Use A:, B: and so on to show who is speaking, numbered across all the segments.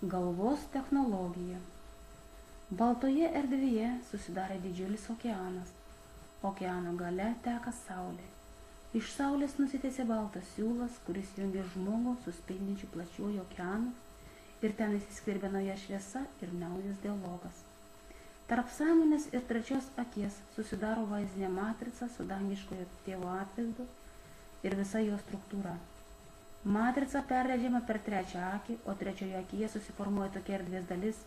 A: Galvos technologija. Baltoje erdvėje susidarė didžiulis okeanas. Okeano gale teka Saulė. Iš Saulės nusitęsė baltas siūlas, kuris jungia žmogų su spindinčiu plačiuoju okeanu, ir ten įsiskverbė nauja šviesa ir naujas dialogas. Tarp sąmonės ir trečios akies susidaro vaizdinė matrica su dangiškojo tėvo atvaizdu ir visa jo struktūra. Matrica perleidžiama per trečią akį, o trečioje akyje susiformuoja tokia erdvės dalis,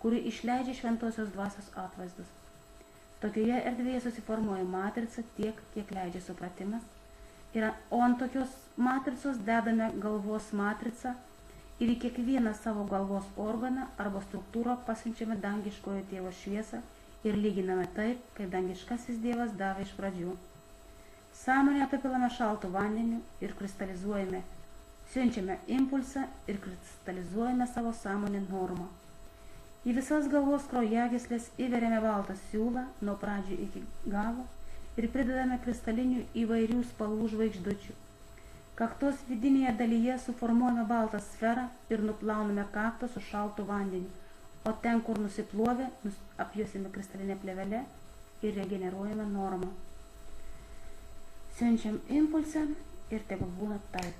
A: kuri išleidžia šventosios dvasios atvaizdus. Tokioje erdvėje susiformuoja matrica tiek, kiek leidžia supratimas, o ant tokios matricos dedame galvos matricą ir į kiekvieną savo galvos organą arba struktūrą pasiunčiame dangiškojo tėvo šviesą ir lyginame taip, kaip dangiškasis dievas davė iš pradžių. Sąmonę apipilame šaltu vandeniu ir kristalizuojame. Siunčiame impulsą ir kristalizuojame savo sąmonę normą. Į visas galvos kraujagyslės įveriame baltą siūlą nuo pradžių iki galo ir pridedame kristalinių įvairių spalvų žvaigždučių. Kaktos vidinėje dalyje suformuojame baltą sferą ir nuplauname kaktą su šaltu vandeniu, o ten, kur nusiplovė, apjuosime kristalinę plėvelę ir regeneruojame normą. Siunčiam impulsą ir tegul būna taip.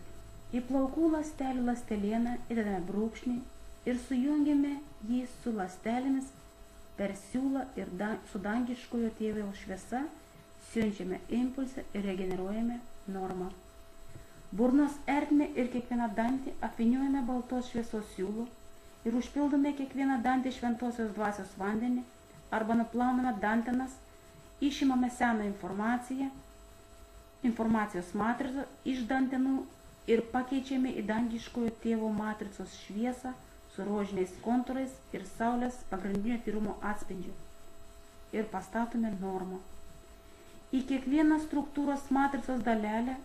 A: Į plaukų ląstelių ląstelieną įdedame brūkšnį ir sujungiame jį su ląstelėmis per siūlą ir su dangiškojo tėvo šviesa siunčiame impulsą ir regeneruojame normą. Burnos ertmę ir kiekvieną dantį apvyniojame baltos šviesos siūlų ir užpildome kiekvieną dantį šventosios dvasios vandenį arba nuplauname dantenas, išimame seną informacijos matricą iš dantenų ir pakeičiame į dangiškojo tėvo matricos šviesą su rožiniais kontūrais ir saulės pagrindinio tyrumo atspindžiu ir pastatome normą. Į kiekvieną struktūros matricos dalelę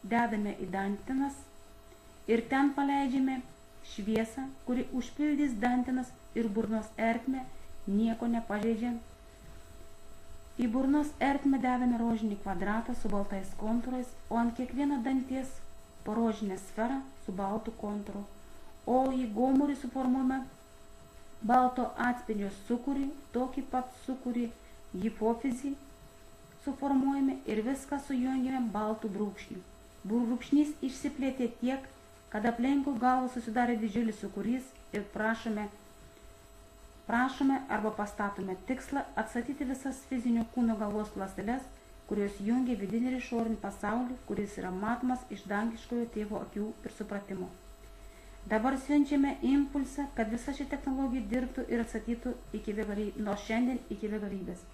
A: dedame į dantenas ir ten paleidžiame šviesą, kuri užpildys dantenas ir burnos ertmę, nieko nepažeidžiant. Į burnos ertmę dedame rožinį kvadratą su baltais kontūrais, o ant kiekvieno danties po rožinę sferą su baltu kontūru, o į gomurį suformuojame balto atspindžio sūkurį, tokį pat sūkurį hipofizį suformuojame ir viską sujungiame baltų brūkšnių. Brūkšnys išsiplėtė tiek, kad aplinkui galvą susidarė didžiulis sūkurys ir prašome arba pastatome tikslą atstatyti visas fizinio kūno galvos ląsteles, kurios jungia vidinį ir išorinį pasaulį, kuris yra matomas iš dangiškojo tėvo akių ir supratimo. Dabar siunčiame impulsą, kad visa ši technologija dirbtų ir atsakytų nuo šiandien iki begalybės.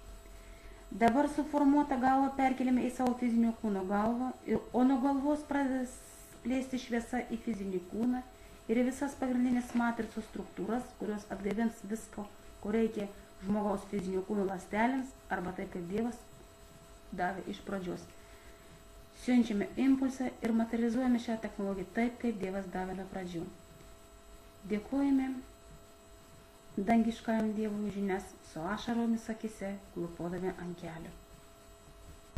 A: Dabar suformuotą galvą perkeliame į savo fizinio kūno galvą, o nuo galvos pradeda plėsti šviesa į fizinį kūną ir į visas pagrindinės matricos struktūras, kurios atgaivins visko, ko reikia žmogaus fizinio kūno ląstelėms arba taip, kaip Dievas davė iš pradžios. Siunčiame impulsą ir materializuojame šią technologiją taip, kaip Dievas davė nuo pradžių. Dėkojame dangiškajam Dievui už žinias, su ašaromis akyse, klupodami ant kelių.